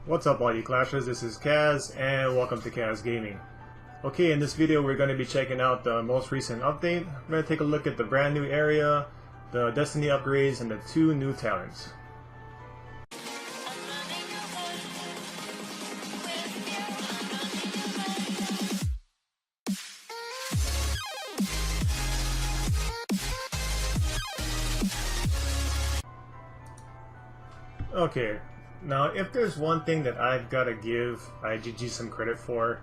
What's up all you Clashers, this is Kaz and welcome to Kaz Gaming. Okay, in this video we're going to be checking out the most recent update. We're going to take a look at the brand new area, the Destiny upgrades, and the 2 new talents. Okay, now if there's one thing that I've got to give IGG some credit for,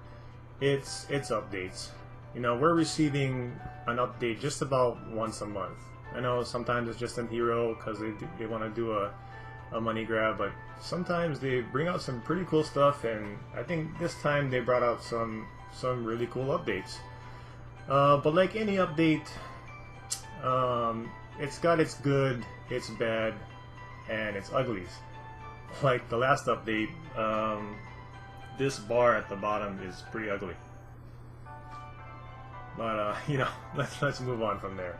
it's updates. You know, we're receiving an update just about once a month. I know sometimes it's just a hero because they want to do a money grab, but sometimes they bring out some pretty cool stuff, and I think this time they brought out some really cool updates. But like any update, it's got its good, its bad, and its uglies. Like the last update, this bar at the bottom is pretty ugly. But you know, let's move on from there.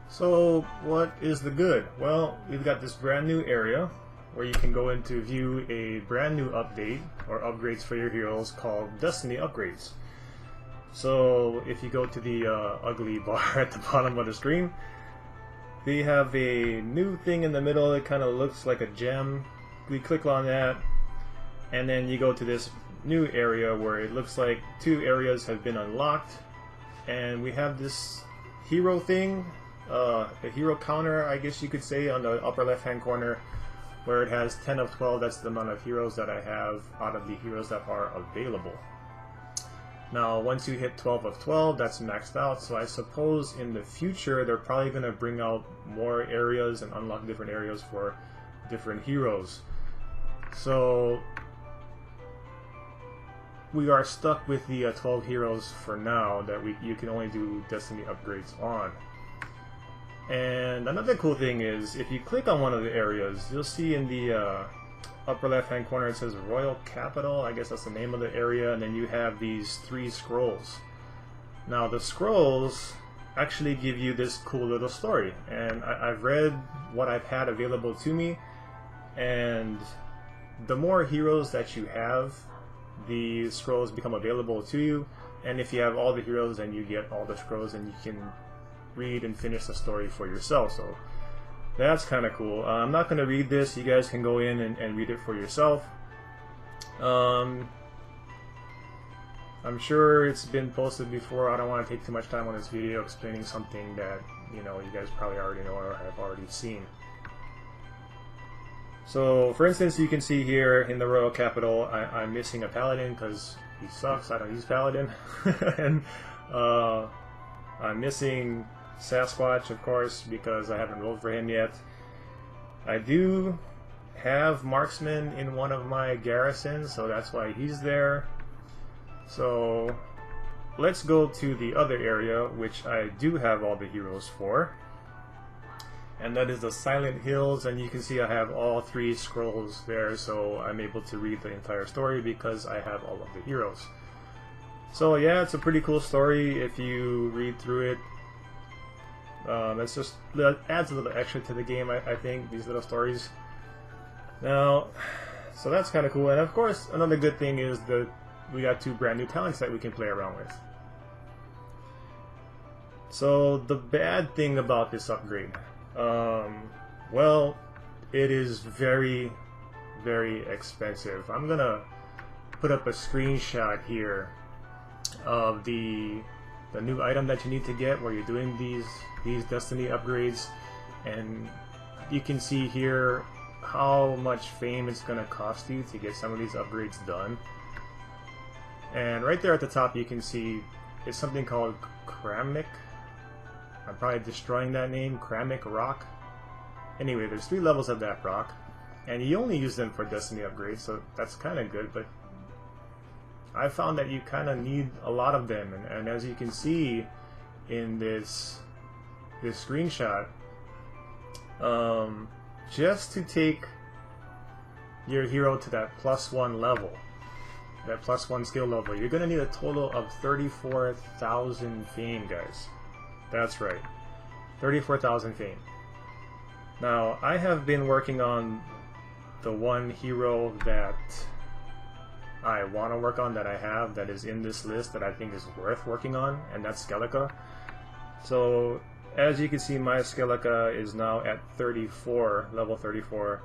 So what is the good? Well, we've got this brand new area where you can go in to view a brand new update or upgrades for your heroes called Destiny Upgrades. So if you go to the ugly bar at the bottom of the screen, they have a new thing in the middle. It kind of looks like a gem. We click on that, and then you go to this new area where it looks like 2 areas have been unlocked, and we have this hero thing, a hero counter, I guess you could say, on the upper left hand corner, where it has 10 of 12. That's the amount of heroes that I have out of the heroes that are available. Now, once you hit 12 of 12, that's maxed out, so I suppose in the future they're probably going to bring out more areas and unlock different areas for different heroes. So, we are stuck with the 12 heroes for now that you can only do Destiny upgrades on. And another cool thing is, if you click on one of the areas, you'll see in the upper left hand corner it says Royal Capital. I guess that's the name of the area, and then you have these 3 scrolls. Now the scrolls actually give you this cool little story, and I've read what I've had available to me, and the more heroes that you have, the scrolls become available to you, and if you have all the heroes, then you get all the scrolls and you can read and finish the story for yourself. So that's kind of cool. I'm not going to read this. You guys can go in and read it for yourself. I'm sure it's been posted before. I don't want to take too much time on this video explaining something that, you know, you guys probably already know or have already seen. So, for instance, you can see here in the Royal Capital, I'm missing a Paladin because he sucks. I don't use Paladin. And I'm missing Sasquatch, of course, because I haven't rolled for him yet. I do have Marksman in one of my garrisons, so that's why he's there. So let's go to the other area, which I do have all the heroes for, and that is the Silent Hills. And you can see I have all 3 scrolls there, so I'm able to read the entire story because I have all of the heroes. So yeah, it's a pretty cool story if you read through it. That adds a little extra to the game, I think, these little stories. Now, so that's kind of cool. And of course, another good thing is that we got 2 brand new talents that we can play around with. So the bad thing about this upgrade, well, it is very, very expensive. I'm gonna put up a screenshot here of the new item that you need to get where you're doing these Destiny upgrades, and you can see here how much fame it's going to cost you to get some of these upgrades done. And right there at the top you can see it's something called Kramnik. I'm probably destroying that name, Kramnik Rock. Anyway, there's 3 levels of that rock, and you only use them for Destiny upgrades, so that's kind of good, but I found that you kind of need a lot of them, and as you can see in this screenshot, just to take your hero to that +1 level, that +1 skill level, you're going to need a total of 34,000 fame, guys. That's right, 34,000 fame. Now, I have been working on the one hero that I want to work on, that I have, that is in this list, that I think is worth working on, and that's Skellige. So as you can see, my Skellige is now at 34, level 34.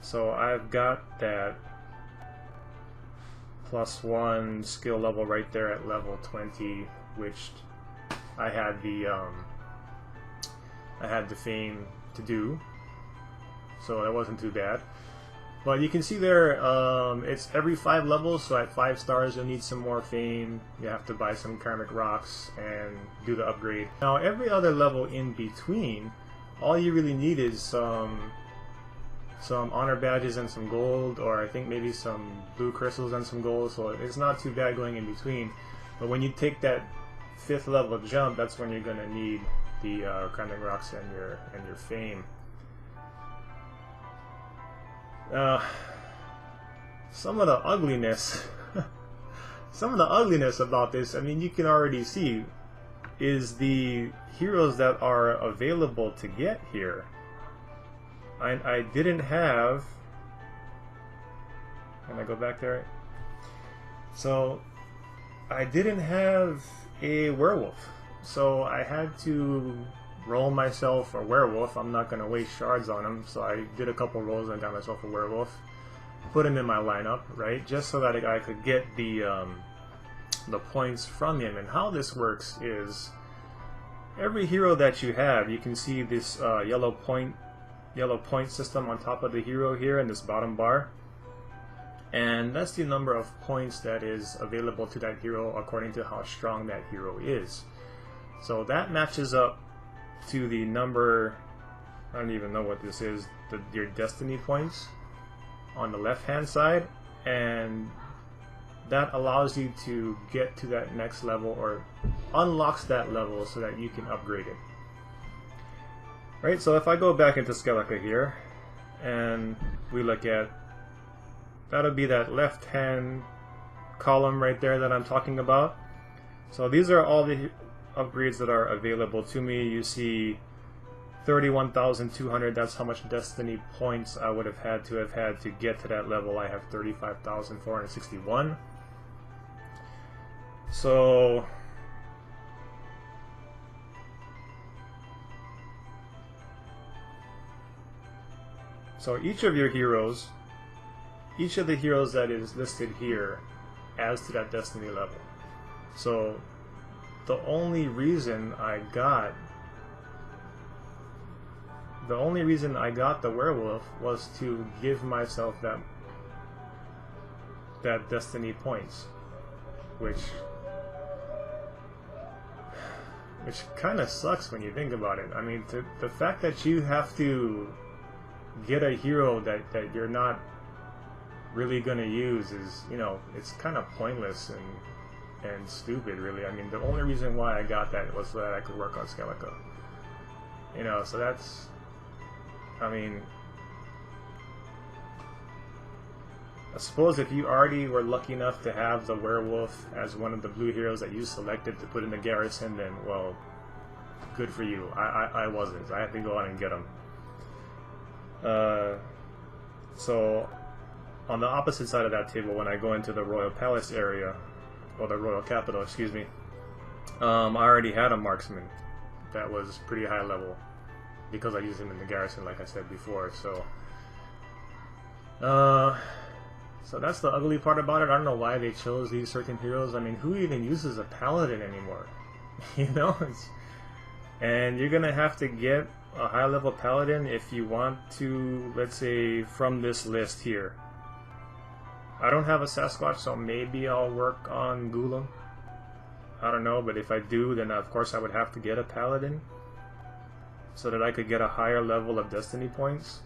So I've got that +1 skill level right there at level 20, which I had the fame to do, so that wasn't too bad. But you can see there, it's every 5 levels, so at 5 stars you'll need some more fame. You have to buy some karmic rocks and do the upgrade. Now every other level in between, all you really need is some honor badges and some gold, or I think maybe some blue crystals and some gold, so it's not too bad going in between. But when you take that 5th level jump, that's when you're going to need the karmic rocks and your fame. Some of the ugliness about this, I mean, you can already see, is the heroes that are available to get here. I didn't have, can I go back there? So I didn't have a werewolf, so I had to roll myself a werewolf. I'm not going to waste shards on him, so I did a couple rolls and got myself a werewolf, put him in my lineup, right, just so that I could get the points from him. And how this works is, every hero that you have, you can see this yellow point system on top of the hero here in this bottom bar, and that's the number of points that is available to that hero according to how strong that hero is. So that matches up to the number, I don't even know what this is, your destiny points on the left hand side, and that allows you to get to that next level, or unlocks that level so that you can upgrade it. Right, so if I go back into Skellige here and we look at, that'll be that left hand column right there that I'm talking about. So these are all the upgrades that are available to me. You see 31,200, that's how much destiny points I would have had to get to that level. I have 35,461. So each of your heroes, each of the heroes that is listed here adds to that destiny level. So the only reason I got the werewolf was to give myself that destiny points, which kind of sucks when you think about it. I mean, the fact that you have to get a hero that you're not really gonna use is, you know, it's kind of pointless and stupid, really. I mean, the only reason why I got that was so that I could work on Skellige. You know, so that's, I mean, I suppose if you already were lucky enough to have the werewolf as one of the blue heroes that you selected to put in the garrison, then, well, good for you. I wasn't. I had to go out and get them. So on the opposite side of that table, when I go into the Royal Palace area, or the Royal Capital, excuse me, I already had a marksman that was pretty high level because I used him in the garrison, like I said before. So so that's the ugly part about it. I don't know why they chose these certain heroes. I mean, who even uses a paladin anymore? You know, and you're gonna have to get a high level paladin if you want to, let's say, from this list here. I don't have a Sasquatch, so maybe I'll work on Golem. I don't know, but if I do, then of course I would have to get a paladin so that I could get a higher level of destiny points.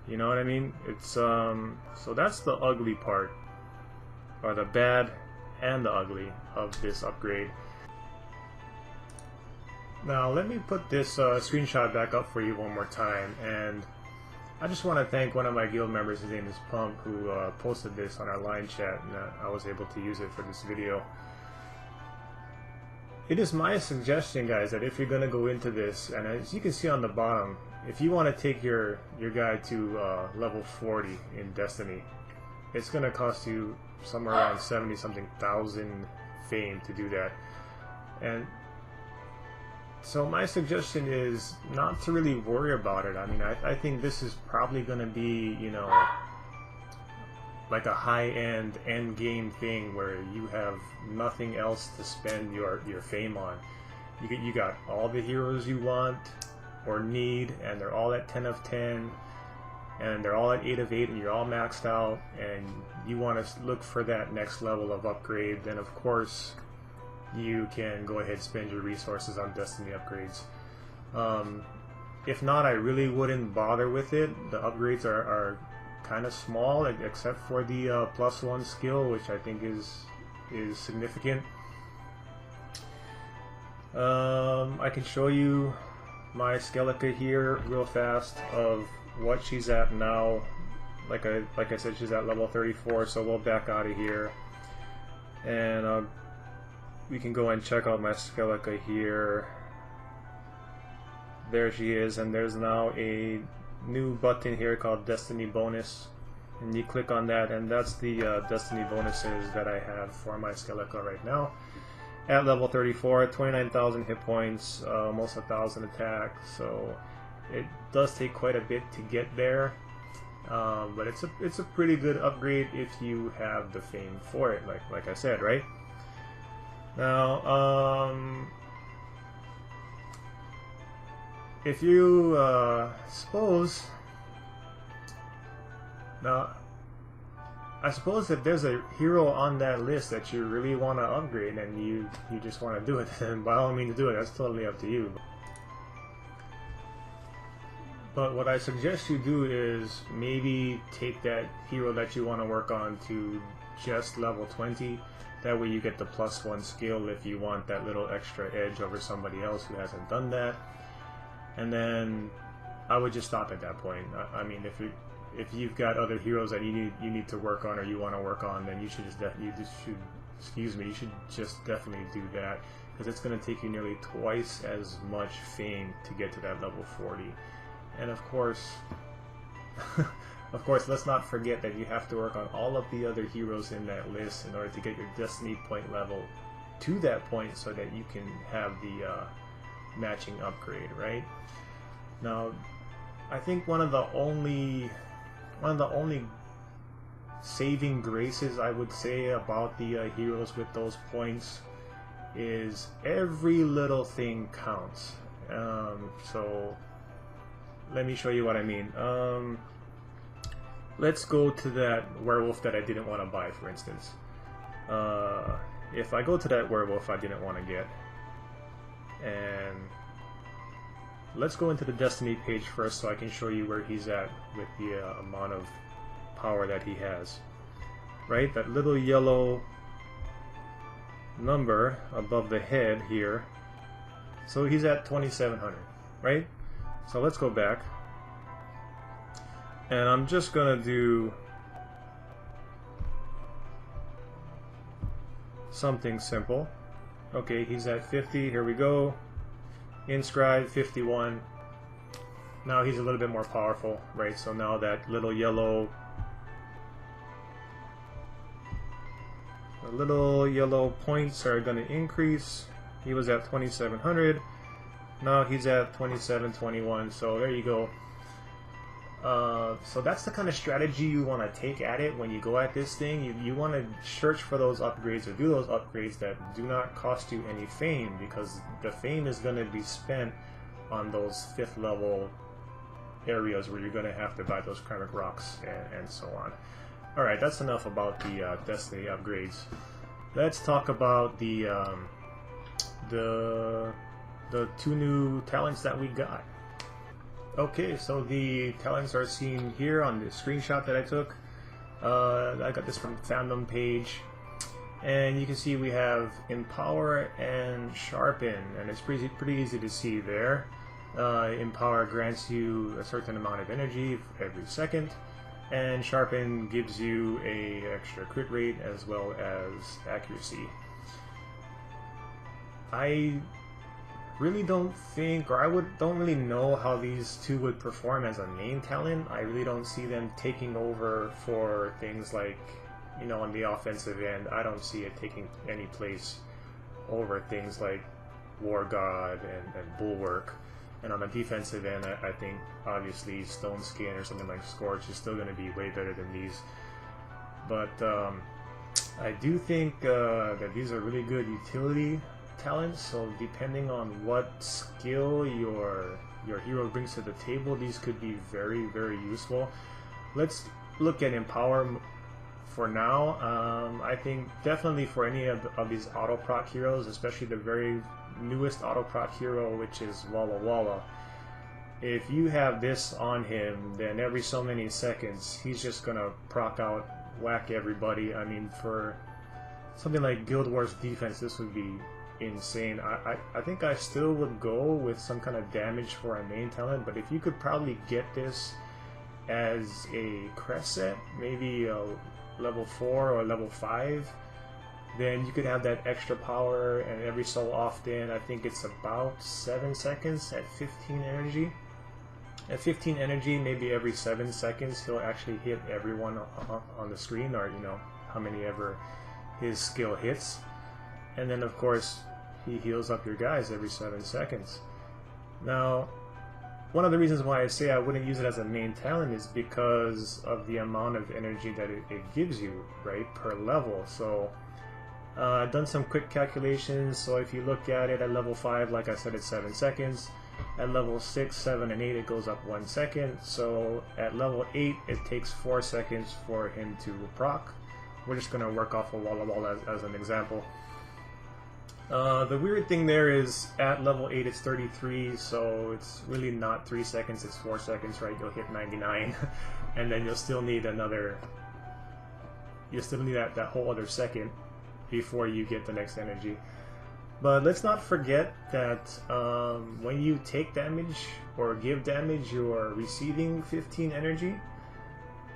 You know what I mean? It's so that's the ugly part, or the bad and the ugly of this upgrade. Now let me put this screenshot back up for you one more time, and I just want to thank one of my guild members, his name is Pump, who posted this on our line chat, and I was able to use it for this video. It is my suggestion, guys, that if you're going to go into this, and as you can see on the bottom, if you want to take your guy to level 40 in Destiny, it's going to cost you somewhere around 70 something thousand fame to do that. And so my suggestion is not to really worry about it. I mean, I think this is probably going to be, you know, like a high-end end game thing where you have nothing else to spend your fame on. You got all the heroes you want or need, and they're all at 10 of 10, and they're all at 8 of 8, and you're all maxed out, and you want to look for that next level of upgrade, then of course you can go ahead and spend your resources on Destiny upgrades. If not, I really wouldn't bother with it. The upgrades are kind of small, except for the +1 skill, which I think is significant. I can show you my Skellige here real fast of what she's at now. Like I said, she's at level 34, so we'll back out of here, and we can go and check out my Skellige here. There she is, and there's now a new button here called Destiny Bonus, and you click on that, and that's the Destiny bonuses that I have for my Skellige right now. At level 34, 29,000 hit points, almost 1,000 attack, so it does take quite a bit to get there, but it's a pretty good upgrade if you have the fame for it, like I said, right? Now, if you I suppose if there's a hero on that list that you really want to upgrade and you just want to do it, then by all means do it. That's totally up to you. But what I suggest you do is maybe take that hero that you want to work on to just level 20. That way you get the +1 skill if you want that little extra edge over somebody else who hasn't done that. And then I would just stop at that point. I mean, if you've got other heroes that you need to work on or you want to work on, then you should just definitely do that, because it's going to take you nearly twice as much fame to get to that level 40. And of course, let's not forget that you have to work on all of the other heroes in that list in order to get your Destiny point level to that point, so that you can have the matching upgrade, right? Now, I think one of the only saving graces I would say about the heroes with those points is every little thing counts. So let me show you what I mean. Let's go to that werewolf that I didn't want to buy, for instance. If I go to that werewolf I didn't want to get, and let's go into the Destiny page first so I can show you where he's at with the amount of power that he has. Right? That little yellow number above the head here. So he's at 2,700, right? So let's go back. And I'm just gonna do something simple. Okay, he's at 50, here we go. Inscribe 51. Now he's a little bit more powerful, right? So now that little yellow points are going to increase. He was at 2,700. Now he's at 2,721. So there you go. So that's the kind of strategy you want to take at it when you go at this thing. You want to search for those upgrades or do those upgrades that do not cost you any fame, because the fame is going to be spent on those 5th level areas where you're going to have to buy those Karmic Rocks and so on. Alright, that's enough about the Destiny upgrades. Let's talk about the 2 new talents that we got. Okay, so the talents are seen here on the screenshot that I took. I got this from the fandom page, and you can see we have Empower and Sharpen, and it's pretty easy to see there. Empower grants you a certain amount of energy every second, and Sharpen gives you a extra crit rate as well as accuracy. really don't think, or don't really know how these two would perform as a main talent. I really don't see them taking over for things like, you know, on the offensive end. I don't see it taking any place over things like War God and Bulwark. And on the defensive end, I think obviously Stone Skin or something like Scorch is still going to be way better than these. But I do think that these are really good utility talents, so depending on what skill your hero brings to the table, these could be very, very useful. Let's look at Empower for now. I think definitely for any of these auto proc heroes, especially the very newest auto proc hero, which is Walla Walla. If you have this on him, then every so many seconds he's just gonna proc out, whack everybody. I mean, for something like Guild Wars defense, this would be insane. I think I still would go with some kind of damage for a main talent, but if you could probably get this as a crest set, maybe a level 4 or level 5, then you could have that extra power, and every so often, I think it's about 7 seconds at 15 energy. At 15 energy, maybe every 7 seconds, he'll actually hit everyone on the screen, or, you know, how many ever his skill hits. And then, of course, he heals up your guys every 7 seconds. Now, one of the reasons why I say I wouldn't use it as a main talent is because of the amount of energy that it gives you, right, per level. So, I've done some quick calculations. So if you look at it at level 5, like I said, it's 7 seconds. At level 6, 7, and 8, it goes up 1 second. So at level 8, it takes 4 seconds for him to proc. We're just going to work off of Walla Walla as an example. The weird thing there is at level 8 it's 33, so it's really not 3 seconds, it's 4 seconds, right? You'll hit 99, and then you'll still need that whole other second before you get the next energy. But let's not forget that when you take damage or give damage, you're receiving 15 energy.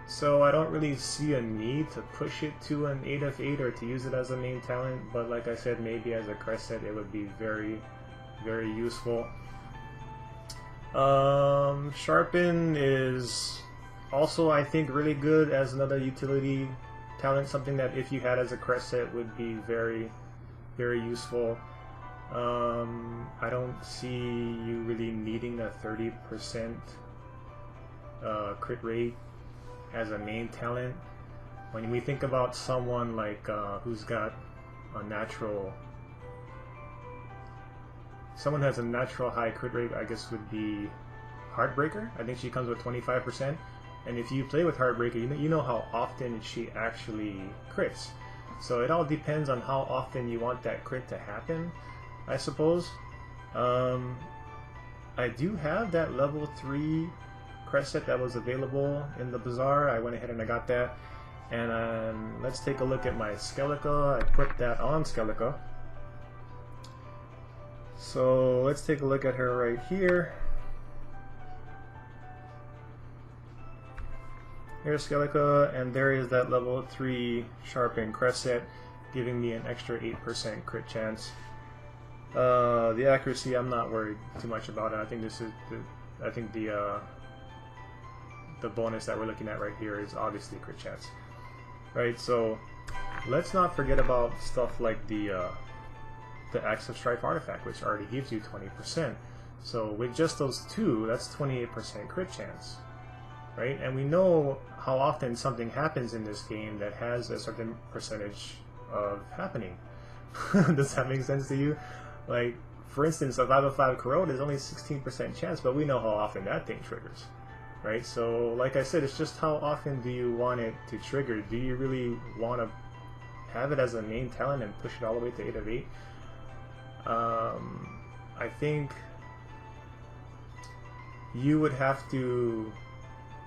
So I don't really see a need to push it to an 8 of 8 or to use it as a main talent, but like I said, maybe as a crest set it would be very, very useful. Sharpen is also, I think, really good as another utility talent, something that if you had as a crest set would be very, very useful. I don't see you really needing a 30% crit rate as a main talent. When we think about someone like who's got a natural, someone who has a natural high crit rate, I guess would be Heartbreaker. I think she comes with 25%, and if you play with Heartbreaker, you know how often she actually crits. So it all depends on how often you want that crit to happen, I suppose. I do have that level 3 crest set that was available in the bazaar. I went ahead and I got that. And let's take a look at my Skellica. I put that on Skellica. So let's take a look at her right here. Here's Skellica, and there is that level 3 Sharpen crest set, giving me an extra 8% crit chance. The accuracy, I'm not worried too much about it. I think this is the bonus that we're looking at right here is obviously crit chance, right? So let's not forget about stuff like the Axe of Strife artifact, which already gives you 20%. So with just those two, that's 28% crit chance, right? And we know how often something happens in this game that has a certain percentage of happening. Does that make sense to you? Like, for instance, a 505 Corrode is only 16% chance, but we know how often that thing triggers, right? So, like I said, it's just how often do you want it to trigger? Do you really want to have it as a main talent and push it all the way to 8 of 8? I think you would have to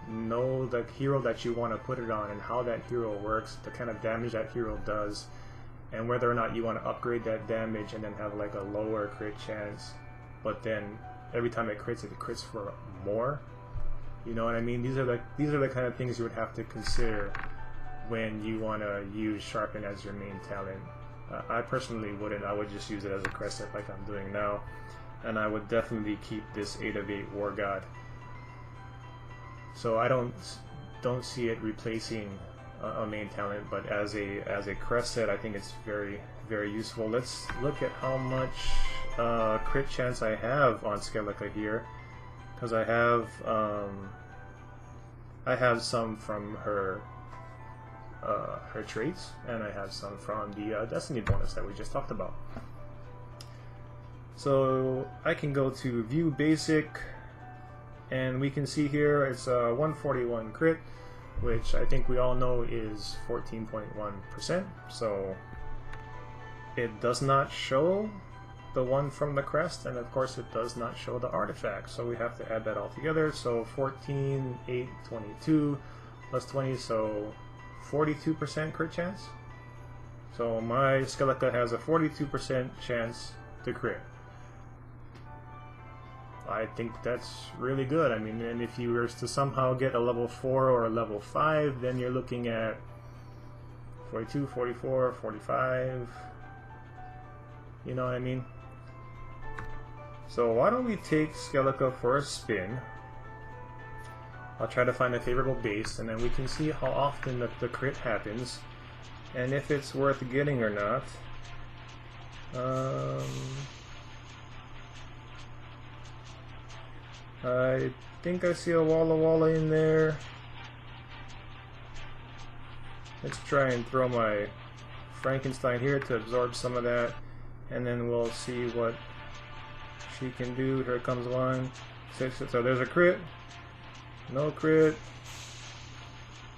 know the hero that you want to put it on and how that hero works, the kind of damage that hero does, and whether or not you want to upgrade that damage and then have like a lower crit chance, but then every time it crits for more. You know what I mean? These are the kind of things you would have to consider when you want to use Sharpen as your main talent. I personally wouldn't. I would just use it as a crest set like I'm doing now. and I would definitely keep this 8 of 8 War God. So I don't see it replacing a main talent, but as a crest set, I think it's very, very useful. Let's look at how much crit chance I have on Skellige here, because I have some from her traits, and I have some from the Destiny bonus that we just talked about. So I can go to View Basic, and we can see here it's a 141 crit, which I think we all know is 14.1%. So it does not show the one from the crest, and of course it does not show the artifact. So we have to add that all together. So 14, 8, 22 plus 20, so 42% crit chance. So my Skellige has a 42% chance to crit. I think that's really good. I mean, and if you were to somehow get a level 4 or a level 5, then you're looking at 42, 44, 45. You know what I mean? So why don't we take Skellige for a spin? I'll try to find a favorable base, and then we can see how often the crit happens, and if it's worth getting or not. I think I see a Walla Walla in there. Let's try and throw my Frankenstein here to absorb some of that, and then we'll see what she can do. Here comes one. So there's a crit. No crit.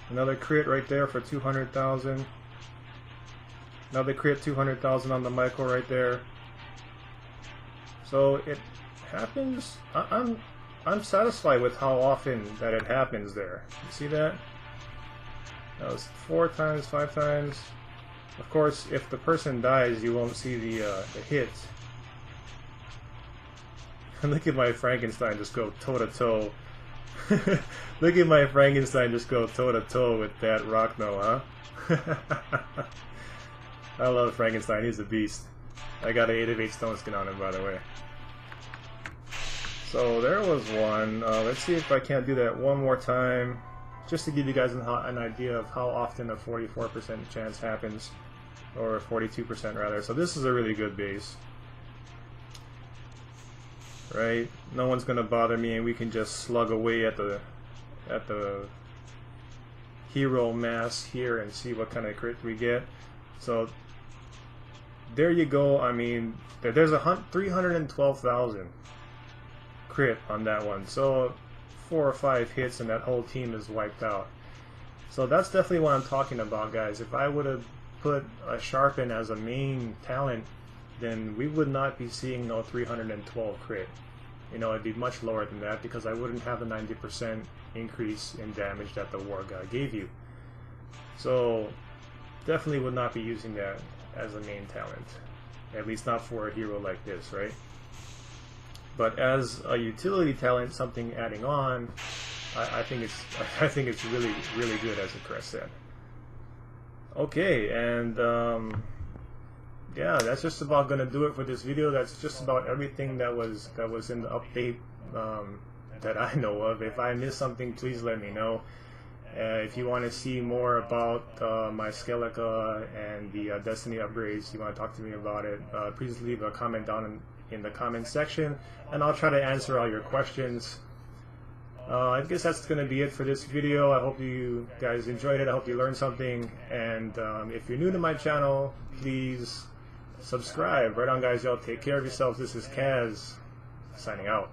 Another crit right there for 200,000. Another crit, 200,000 on the Michael right there. So it happens. I'm satisfied with how often that it happens there. You see that? That was 4 times, 5 times. Of course, if the person dies, you won't see the hit. Look at my Frankenstein just go toe-to-toe. Look at my Frankenstein just go toe-to-toe with that Rockno, huh? I love Frankenstein, he's a beast. I got an 8 of 8 stone skin on him, by the way. So there was one. Let's see if I can't do that one more time, just to give you guys an idea of how often a 44% chance happens, or 42% rather. So this is a really good base, right? No one's gonna bother me, and we can just slug away at the hero mass here and see what kind of crit we get. So there you go. I mean, there's a 312,000 crit on that one. So 4 or 5 hits and that whole team is wiped out. So that's definitely what I'm talking about, guys. If I would have put a Sharpen as a main talent, then we would not be seeing no 312 crit. You know, it'd be much lower than that, because I wouldn't have the 90% increase in damage that the War God gave you. So definitely would not be using that as a main talent, at least not for a hero like this, right? But as a utility talent, something adding on, I think it's really, really good as a crest set. Okay, and yeah, that's just about gonna do it for this video. That's just about everything that was in the update that I know of. If I missed something, please let me know. If you want to see more about my Skellige and the Destiny upgrades, you want to talk to me about it, please leave a comment down in the comment section, and I'll try to answer all your questions. I guess that's going to be it for this video. I hope you guys enjoyed it. I hope you learned something, and if you're new to my channel, please subscribe. Right on, guys. Y'all take care of yourselves. This is Kaz, signing out.